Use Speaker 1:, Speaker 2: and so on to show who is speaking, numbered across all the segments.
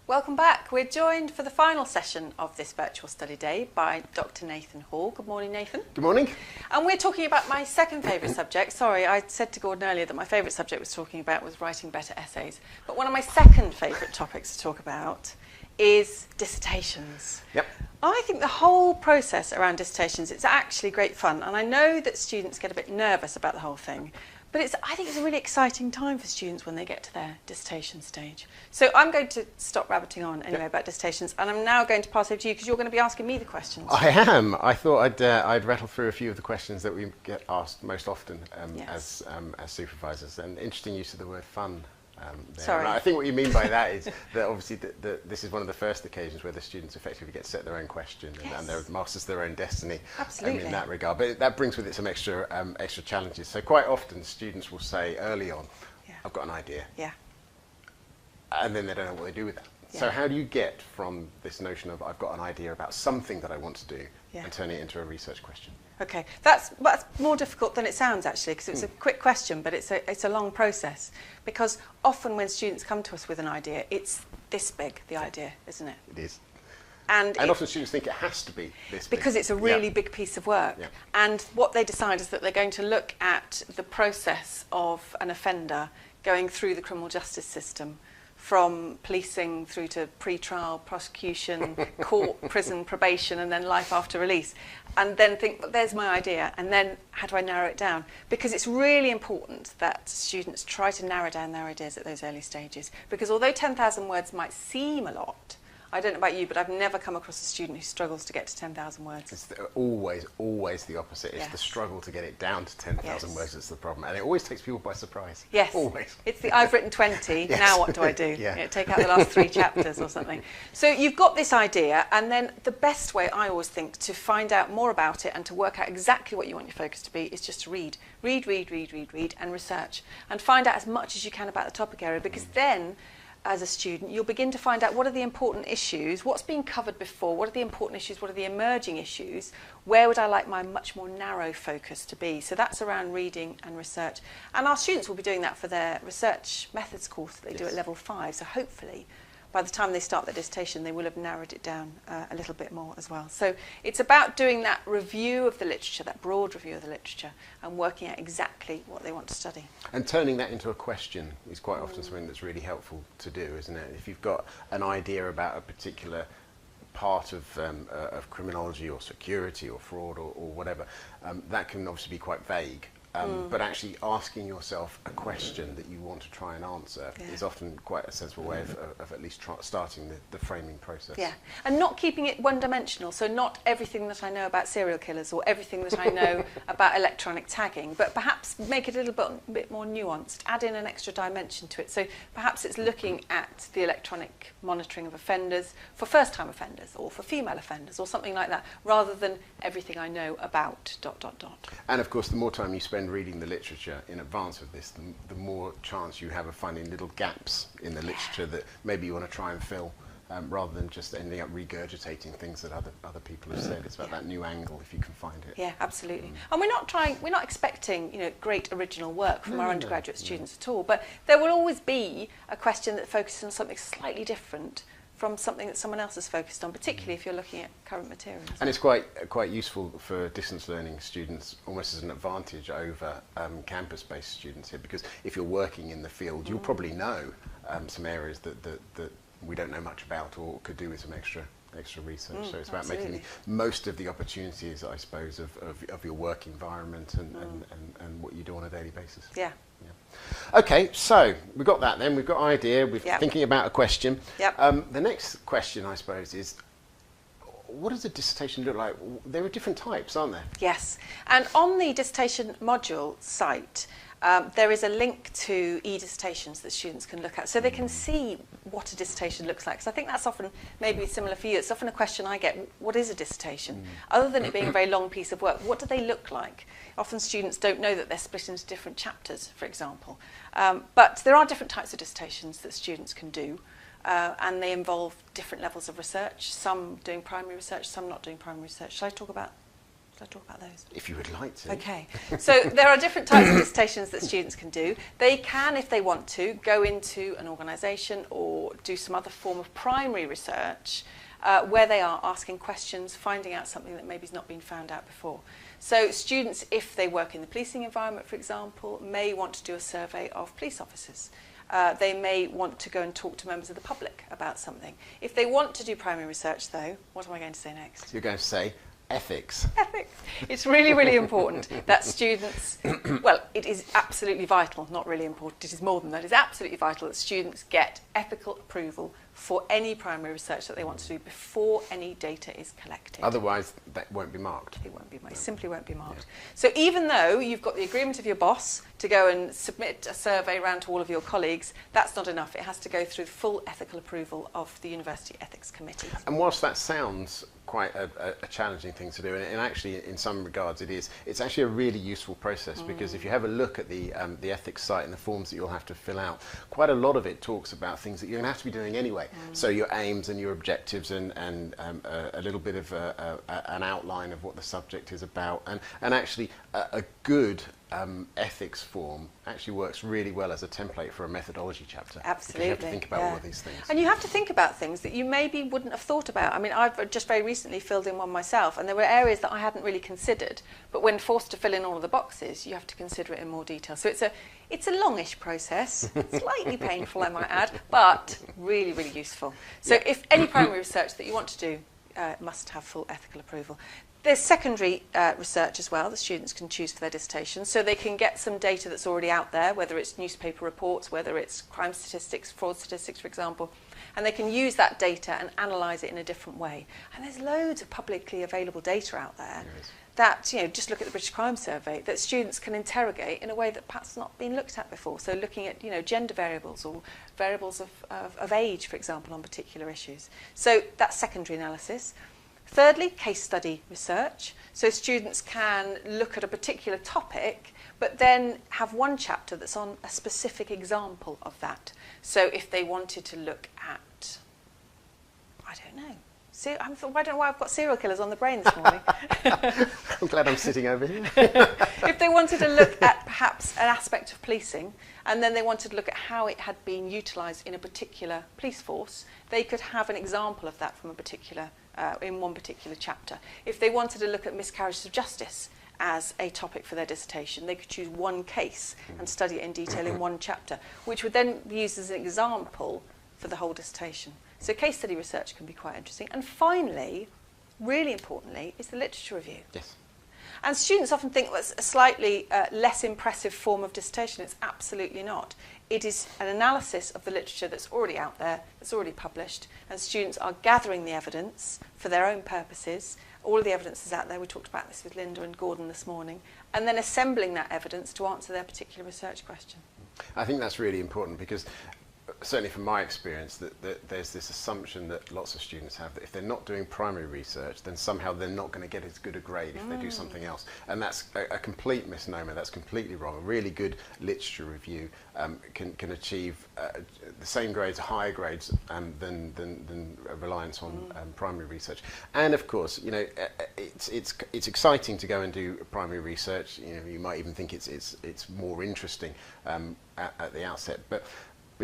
Speaker 1: Welcome back. We're joined for the final session of this virtual study day by Dr. Nathan Hall. Good morning, Nathan.
Speaker 2: Good morning.
Speaker 1: And we're talking about my second favourite subject. Sorry, I said to Gordon earlier that my favourite subject was writing better essays. But one of my second favourite topics to talk about is dissertations.
Speaker 2: Yep.
Speaker 1: I think the whole process around dissertations is actually great fun. And I know that students get a bit nervous about the whole thing. But I think it's a really exciting time for students when they get to their dissertation stage. So I'm going to stop rabbiting on anyway about dissertations, and I'm now going to pass over to you because you're going to be asking me the questions.
Speaker 2: I am. I thought I'd rattle through a few of the questions that we get asked most often as supervisors. And interesting use of the word fun. There.
Speaker 1: Sorry.
Speaker 2: And I think what you mean by that is that obviously this is one of the first occasions where the students effectively get to set their own question and they're masters their own destiny.
Speaker 1: Absolutely.
Speaker 2: In that regard. But that brings with it some extra challenges. So quite often students will say early on, I've got an idea.
Speaker 1: Yeah.
Speaker 2: And then they don't know what they do with that. Yeah. So how do you get from this notion of I've got an idea about something that I want to do and turn it into a research question?
Speaker 1: Okay, that's more difficult than it sounds actually, because it's a quick question, but it's a long process. Because often when students come to us with an idea, it's this big, the idea, isn't it?
Speaker 2: It is.
Speaker 1: And
Speaker 2: often students think it has to be this big.
Speaker 1: Because it's a really big piece of work. Yeah. And what they decide is that they're going to look at the process of an offender going through the criminal justice system, from policing through to pre-trial, prosecution, court, prison, probation, and then life after release. And then think, well, there's my idea, and then how do I narrow it down? Because it's really important that students try to narrow down their ideas at those early stages. Because although 10,000 words might seem a lot, I don't know about you, but I've never come across a student who struggles to get to 10,000 words.
Speaker 2: It's always the opposite. It's the struggle to get it down to 10,000 words that's the problem. And it always takes people by surprise.
Speaker 1: Yes.
Speaker 2: Always.
Speaker 1: It's the I've written 20, now what do I do? Take out the last 3 chapters or something. So you've got this idea, and then the best way I always think to find out more about it and to work out exactly what you want your focus to be is just to read. Read, and research. And find out as much as you can about the topic area, because then, as a student, you'll begin to find out what are the important issues, what's been covered before, what are the important issues, what are the emerging issues, where would I like my much more narrow focus to be. So that's around reading and research. And our students will be doing that for their research methods course that they do at level 5. So hopefully, by the time they start their dissertation, they will have narrowed it down a little bit more as well. So it's about doing that review of the literature, that broad review of the literature, and working out exactly what they want to study.
Speaker 2: And turning that into a question is quite often something that's really helpful to do, isn't it? If you've got an idea about a particular part of criminology or security or fraud or whatever, that can obviously be quite vague. But actually asking yourself a question that you want to try and answer is often quite a sensible way of at least starting the framing process. Yeah,
Speaker 1: and not keeping it one-dimensional, so not everything that I know about serial killers or everything that I know about electronic tagging, but perhaps make it a little bit more nuanced, add in an extra dimension to it. So perhaps it's looking at the electronic monitoring of offenders for first-time offenders or for female offenders or something like that, rather than everything I know about ...
Speaker 2: And of course, the more time you spend reading the literature in advance of this, the more chance you have of finding little gaps in the literature that maybe you want to try and fill, rather than just ending up regurgitating things that other people have said. It's about that new angle if you can find it.
Speaker 1: Yeah, absolutely. And we're not expecting, great original work from our undergraduate students at all, but there will always be a question that focuses on something slightly different from something that someone else has focused on, particularly if you're looking at current materials.
Speaker 2: And it's quite useful for distance learning students, almost as an advantage over campus-based students here, because if you're working in the field, you'll probably know some areas that we don't know much about or could do with some extra research. So it's about making most of the opportunities, I suppose, of your work environment and what you do on a daily basis.
Speaker 1: Yeah.
Speaker 2: Okay, so we've got that then. We've got idea. We're thinking about a question.
Speaker 1: Yep.
Speaker 2: The next question, I suppose, is what does a dissertation look like? There are different types, aren't there?
Speaker 1: Yes. And on the dissertation module site, there is a link to e-dissertations that students can look at, so they can see what a dissertation looks like. Because I think that's often maybe similar for you. It's often a question I get, what is a dissertation? Other than it being a very long piece of work, what do they look like? Often students don't know that they're split into different chapters, for example. But there are different types of dissertations that students can do, and they involve different levels of research, some doing primary research, some not doing primary research. Shall I talk about Should I talk about those?
Speaker 2: If you would like to.
Speaker 1: Okay. So there are different types of dissertations that students can do. They can, if they want to, go into an organisation or do some other form of primary research where they are asking questions, finding out something that maybe has not been found out before. So students, if they work in the policing environment, for example, may want to do a survey of police officers. They may want to go and talk to members of the public about something. If they want to do primary research, though, what am I going to say next?
Speaker 2: You're going to say ethics.
Speaker 1: Ethics. It's really, really important that students, well, it is absolutely vital, not really important, it is more than that, it's absolutely vital that students get ethical approval for any primary research that they want to do before any data is collected.
Speaker 2: Otherwise, that won't be marked.
Speaker 1: It won't be marked. It simply won't be marked. Yeah. So even though you've got the agreement of your boss to go and submit a survey around to all of your colleagues, that's not enough. It has to go through full ethical approval of the University Ethics Committee.
Speaker 2: And whilst that sounds quite a challenging thing to do, and actually in some regards it's actually a really useful process, because if you have a look at the ethics site and the forms that you'll have to fill out, quite a lot of it talks about things that you're going to have to be doing anyway. So your aims and your objectives and a little bit of an outline of what the subject is about, and actually a good ethics form actually works really well as a template for a methodology chapter.
Speaker 1: Absolutely.
Speaker 2: Because you have to think about all of these things.
Speaker 1: And you have to think about things that you maybe wouldn't have thought about. I mean, I've just very recently filled in one myself, and there were areas that I hadn't really considered, but when forced to fill in all of the boxes, you have to consider it in more detail. So it's a longish process, slightly painful, I might add, but really, really useful. So if any primary research that you want to do must have full ethical approval. There's secondary research as well that students can choose for their dissertation, so they can get some data that's already out there, whether it's newspaper reports, whether it's crime statistics, fraud statistics, for example, and they can use that data and analyse it in a different way. And there's loads of publicly available data out there that, you know, just look at the British Crime Survey, that students can interrogate in a way that perhaps not been looked at before. So looking at, you know, gender variables or variables of age, for example, on particular issues. So that's secondary analysis. Thirdly, case study research. So students can look at a particular topic, but then have one chapter that's on a specific example of that. So if they wanted to look at, I don't know, I don't know why I've got serial killers on the brain this morning.
Speaker 2: I'm glad I'm sitting over here.
Speaker 1: If they wanted to look at perhaps an aspect of policing, and then they wanted to look at how it had been utilised in a particular police force, they could have an example of that from a particular in one particular chapter. If they wanted to look at miscarriages of justice as a topic for their dissertation, they could choose one case and study it in detail in one chapter, which would then be used as an example for the whole dissertation. So case study research can be quite interesting. And finally, really importantly, is the literature review.
Speaker 2: Yes.
Speaker 1: And students often think that's a slightly less impressive form of dissertation. It's absolutely not. It is an analysis of the literature that's already out there, that's already published, and students are gathering the evidence for their own purposes. All of the evidence is out there. We talked about this with Linda and Gordon this morning. And then assembling that evidence to answer their particular research question.
Speaker 2: I think that's really important, because certainly from my experience, that there's this assumption that lots of students have, that if they're not doing primary research, then somehow they're not going to get as good a grade if they do something else. And that's a complete misnomer. That's completely wrong. A really good literature review can achieve the same grades, higher grades than a reliance on primary research. And of course, you know, it's exciting to go and do primary research. You know, you might even think it's more interesting at the outset, but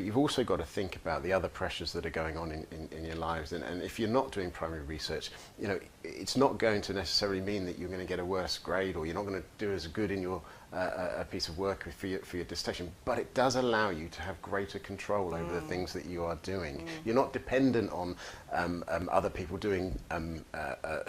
Speaker 2: you've also got to think about the other pressures that are going on in your lives. And if you're not doing primary research, you know, it's not going to necessarily mean that you're going to get a worse grade, or you're not going to do as good in your a piece of work for your dissertation, but it does allow you to have greater control over the things that you are doing. You're not dependent on other people doing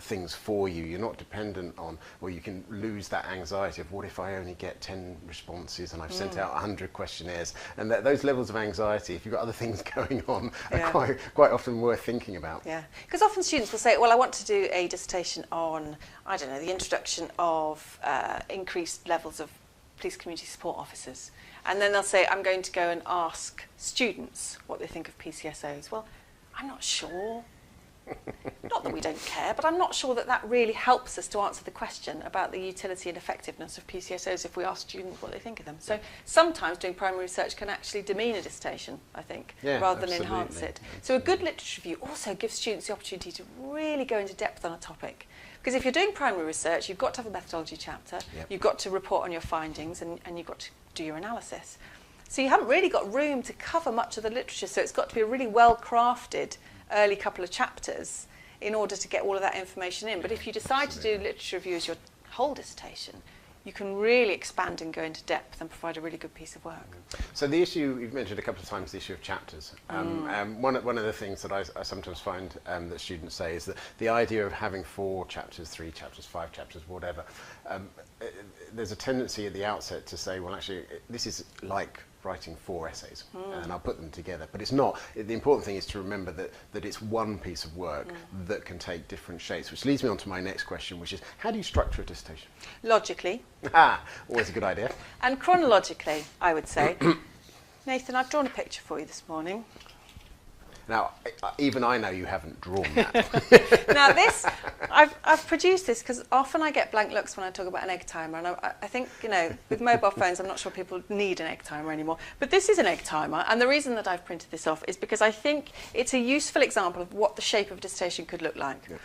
Speaker 2: things for you. You're not dependent on, well, you can lose that anxiety of, what if I only get 10 responses and I've sent out 100 questionnaires? And those levels of anxiety, if you've got other things going on, are quite often worth thinking about.
Speaker 1: Yeah, because often students will say, well, I want to do a dissertation on, I don't know, the introduction of increased levels of police community support officers. And then they'll say, I'm going to go and ask students what they think of PCSOs. Well, I'm not sure. Not that we don't care, but I'm not sure that that really helps us to answer the question about the utility and effectiveness of PCSOs if we ask students what they think of them. So sometimes doing primary research can actually demean a dissertation, I think, rather than enhance it. So a good literature review also gives students the opportunity to really go into depth on a topic. Because if you're doing primary research, you've got to have a methodology chapter, you've got to report on your findings, and you've got to do your analysis. So you haven't really got room to cover much of the literature, so it's got to be a really well-crafted early couple of chapters in order to get all of that information in. But if you decide to do literature review as your whole dissertation, you can really expand and go into depth and provide a really good piece of work.
Speaker 2: So the issue, you've mentioned a couple of times, the issue of chapters. One of the things that I sometimes find that students say is that the idea of having 4 chapters, 3 chapters, 5 chapters, whatever, there's a tendency at the outset to say, well, actually, this is like writing 4 essays, and I'll put them together. But it's not. The important thing is to remember that it's one piece of work that can take different shapes, which leads me on to my next question, which is, how do you structure a dissertation?
Speaker 1: Logically.
Speaker 2: Always a good idea.
Speaker 1: And chronologically, I would say. Nathan, I've drawn a picture for you this morning.
Speaker 2: Now, even I know you haven't drawn that.
Speaker 1: Now this, I've produced this because often I get blank looks when I talk about an egg timer, and I think, you know, with mobile phones, I'm not sure people need an egg timer anymore. But this is an egg timer, and the reason that I've printed this off is because I think it's a useful example of what the shape of a dissertation could look like. Yeah.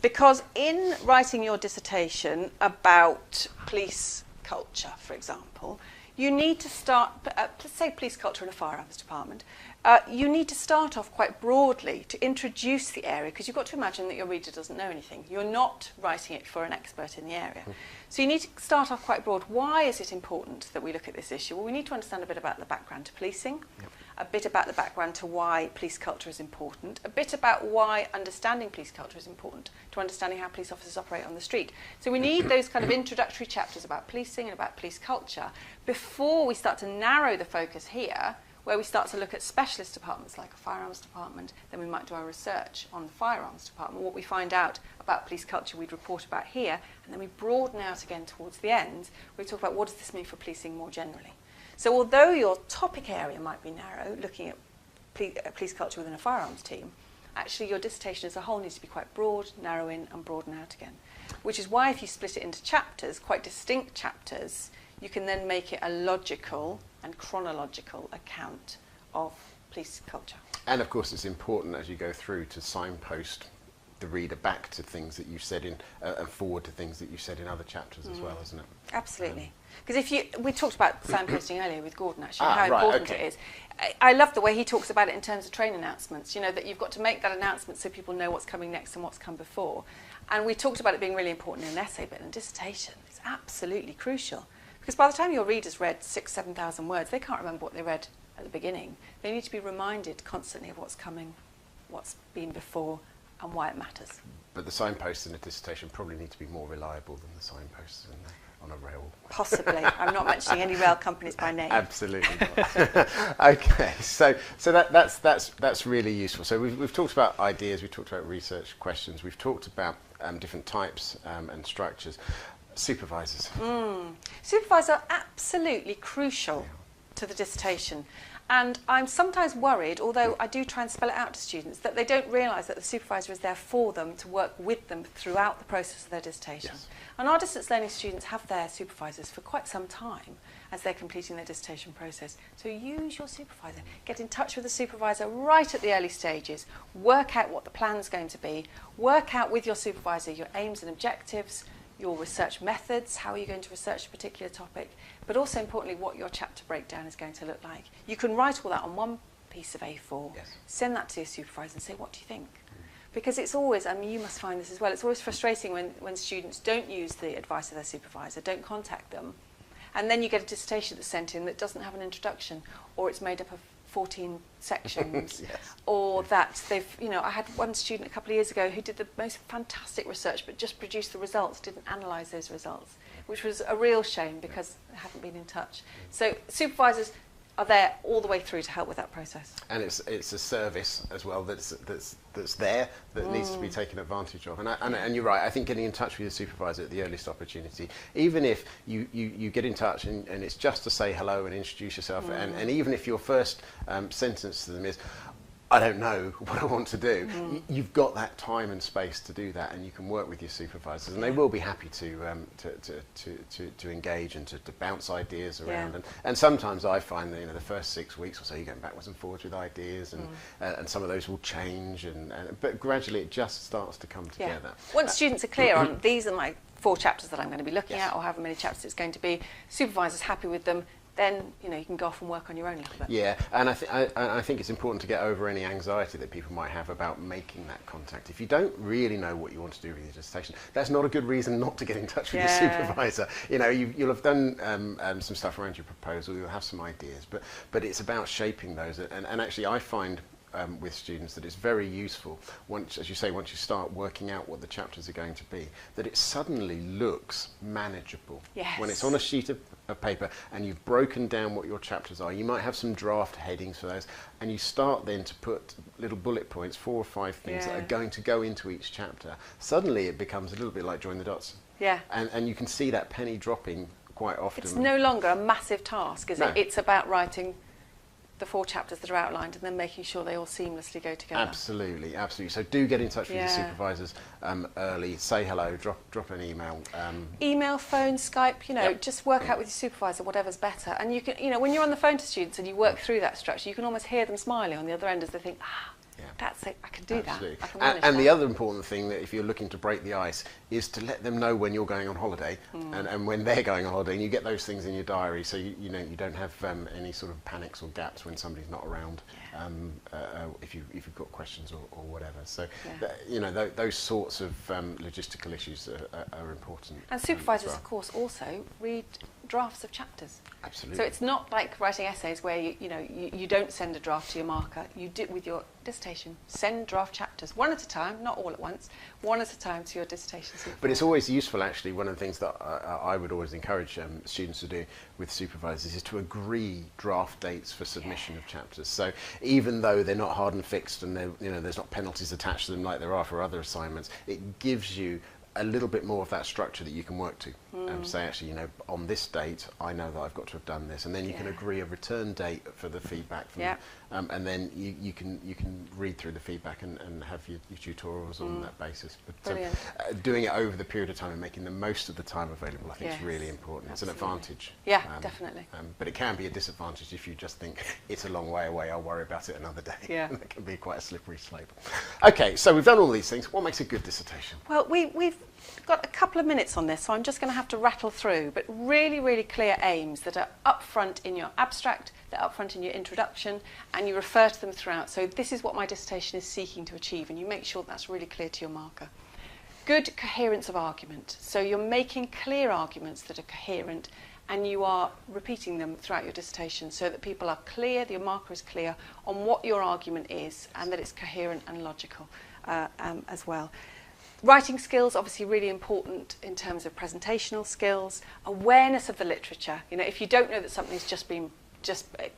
Speaker 1: Because in writing your dissertation about police culture, for example, you need to start, let's say police culture in a firearms department, you need to start off quite broadly to introduce the area, because you've got to imagine that your reader doesn't know anything. You're not writing it for an expert in the area. So you need to start off quite broad. Why is it important that we look at this issue? Well, we need to understand a bit about the background to policing, a bit about the background to why police culture is important, a bit about why understanding police culture is important to understanding how police officers operate on the street. So we need those kind of introductory chapters about policing and about police culture before we start to narrow the focus here, where we start to look at specialist departments like a firearms department. Then we might do our research on the firearms department. What we find out about police culture we'd report about here, and then we broaden out again towards the end. We talk about what does this mean for policing more generally. So although your topic area might be narrow, looking at police culture within a firearms team, actually your dissertation as a whole needs to be quite broad, narrow in and broaden out again. Which is why if you split it into chapters, quite distinct chapters, you can then make it a logical and chronological account of police culture.
Speaker 2: And of course it's important as you go through to signpost the reader back to things that you've said in and forward to things that you've said in other chapters as well, isn't it?
Speaker 1: Absolutely. Because we talked about signposting earlier with Gordon, actually, how important it is. I love the way he talks about it in terms of train announcements, you know, that you've got to make that announcement so people know what's coming next and what's come before. And we talked about it being really important in an essay, but in a dissertation, it's absolutely crucial. Because by the time your readers read 6,000 to 7,000 words, they can't remember what they read at the beginning. They need to be reminded constantly of what's coming, what's been before, and why it matters.
Speaker 2: But the signposts in a dissertation probably need to be more reliable than the signposts on a rail.
Speaker 1: Possibly. I'm not mentioning any rail companies by name.
Speaker 2: Absolutely not. Okay, so that's really useful. So we've talked about ideas, we've talked about research questions, we've talked about different types and structures. Supervisors.
Speaker 1: Supervisors are absolutely crucial to the dissertation. And I'm sometimes worried, although I do try and spell it out to students, that they don't realise that the supervisor is there for them to work with them throughout the process of their dissertation. Yes. And our distance learning students have their supervisors for quite some time as they're completing their dissertation process. So use your supervisor. Get in touch with the supervisor right at the early stages. Work out what the plan's going to be. Work out with your supervisor your aims and objectives, your research methods, how are you going to research a particular topic, but also importantly what your chapter breakdown is going to look like. You can write all that on one piece of A4, send that to your supervisor and say, what do you think? Because it's always, I mean, you must find this as well, it's always frustrating when students don't use the advice of their supervisor, don't contact them, and then you get a dissertation that's sent in that doesn't have an introduction, or it's made up of 14 sections, or that they've, you know, I had one student a couple of years ago who did the most fantastic research but just produced the results, didn't analyse those results, which was a real shame because they haven't been in touch. So supervisors are there all the way through to help with that process. And
Speaker 2: it's a service as well that's there that needs to be taken advantage of. And you're right, I think getting in touch with your supervisor at the earliest opportunity, even if you get in touch and it's just to say hello and introduce yourself, and even if your first sentence to them is, I don't know what I want to do. You've got that time and space to do that, and you can work with your supervisors, and they will be happy to engage and to bounce ideas around. And sometimes I find that the first 6 weeks or so you're going backwards and forwards with ideas, and some of those will change, but gradually it just starts to come together.
Speaker 1: Once students are clear on these are my 4 chapters that I'm going to be looking at, or however many chapters it's going to be, supervisors happy with them, then you can go off and work on your own a little bit.
Speaker 2: Yeah, and I think it's important to get over any anxiety that people might have about making that contact. If you don't really know what you want to do with your dissertation, that's not a good reason not to get in touch with your supervisor. You'll have done some stuff around your proposal, you'll have some ideas, but it's about shaping those. And actually, I find with students that it's very useful once, as you say, once you start working out what the chapters are going to be, that it suddenly looks manageable.
Speaker 1: Yes.
Speaker 2: When it's on a sheet of paper and you've broken down what your chapters are, you might have some draft headings for those, and you start then to put little bullet points, 4 or 5 things that are going to go into each chapter. Suddenly it becomes a little bit like join the dots.
Speaker 1: Yeah.
Speaker 2: And you can see that penny dropping quite often.
Speaker 1: It's no longer a massive task, is it? It's about writing the 4 chapters that are outlined and then making sure they all seamlessly go together.
Speaker 2: Absolutely, absolutely. So do get in touch with your supervisors early. Say hello, drop an email.
Speaker 1: Email, phone, Skype, just work out with your supervisor whatever's better. And you can, when you're on the phone to students and you work through that structure, you can almost hear them smiling on the other end as they think, that's it, I can do that. I can manage
Speaker 2: and
Speaker 1: that.
Speaker 2: the other important thing that if you're looking to break the ice is to let them know when you're going on holiday and when they're going on holiday, and you get those things in your diary so you don't have any sort of panics or gaps when somebody's not around, if you've got questions or whatever. So those sorts of logistical issues are important.
Speaker 1: And supervisors, of course, also read drafts of chapters.
Speaker 2: Absolutely.
Speaker 1: So it's not like writing essays where you don't send a draft to your marker. You do with your dissertation. Send draft chapters, one at a time, not all at once, one at a time to your dissertation supervisor.
Speaker 2: But it's always useful, actually. One of the things that I would always encourage students to do with supervisors is to agree draft dates for submission of chapters. So even though they're not hard and fixed and there's not penalties attached to them like there are for other assignments, it gives you a little bit more of that structure that you can work to. Say, actually, on this date, I know that I've got to have done this, and then you can agree a return date for the feedback from them, and then you can read through the feedback and have your tutorials on that basis. But doing it over the period of time and making the most of the time available, I think is really important. It's an advantage.
Speaker 1: Yeah, definitely.
Speaker 2: But it can be a disadvantage if you just think it's a long way away, I'll worry about it another day. Yeah. That can be quite a slippery slope. Okay, so we've done all these things. What makes a good dissertation?
Speaker 1: Well, we've got a couple of minutes on this, so I'm just going to have to rattle through, but really, really clear aims that are up front in your abstract, they're up front in your introduction, and you refer to them throughout. So this is what my dissertation is seeking to achieve, and you make sure that's really clear to your marker. Good coherence of argument. So you're making clear arguments that are coherent, and you are repeating them throughout your dissertation so that people are clear, your marker is clear on what your argument is, and that it's coherent and logical as well. Writing skills, obviously really important in terms of presentational skills, awareness of the literature. If you don't know that something's just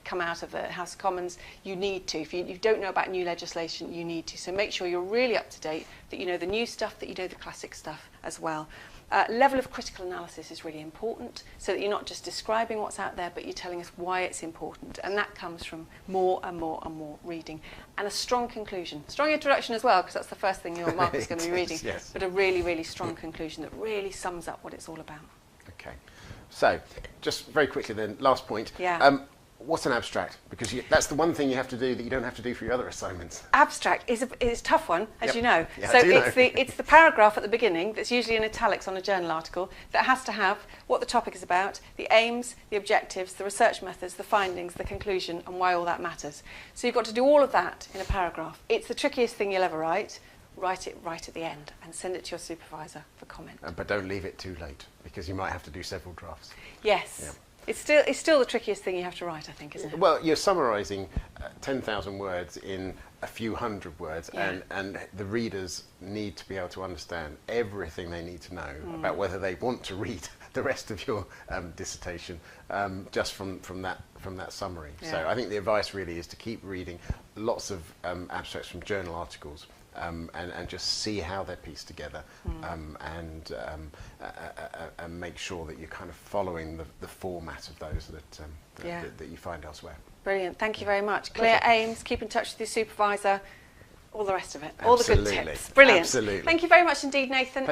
Speaker 1: come out of the House of Commons, you need to. If you don't know about new legislation, you need to. So make sure you're really up to date, that you know the new stuff, that you know the classic stuff as well. Level of critical analysis is really important, so that you're not just describing what's out there, but you're telling us why it's important. And that comes from more and more and more reading. And a strong conclusion. Strong introduction as well, because that's the first thing your marker's going to be reading. Yes. But a really, really strong conclusion that really sums up what it's all about. Okay.
Speaker 2: So, just very quickly then, last point. Yeah. What's an abstract? Because that's the one thing you have to do that you don't have to do for your other assignments.
Speaker 1: Abstract is a tough one, as you know. Yeah, so it's the paragraph at the beginning that's usually in italics on a journal article that has to have what the topic is about, the aims, the objectives, the research methods, the findings, the conclusion, and why all that matters. So you've got to do all of that in a paragraph. It's the trickiest thing you'll ever write. Write it right at the end and send it to your supervisor for comment.
Speaker 2: But don't leave it too late, because you might have to do several drafts.
Speaker 1: Yes. Yeah. It's still the trickiest thing you have to write, I think, isn't it?
Speaker 2: Well, you're summarising 10,000 words in a few hundred words, and the readers need to be able to understand everything they need to know about whether they want to read the rest of your dissertation just from that summary. Yeah. So I think the advice really is to keep reading lots of abstracts from journal articles. And just see how they're pieced together, and make sure that you're kind of following the format of those that you find elsewhere.
Speaker 1: Brilliant. Thank you very much. Clear aims, keep in touch with your supervisor, all the rest of it, all the good tips. Brilliant.
Speaker 2: Absolutely.
Speaker 1: Thank you very much indeed, Nathan.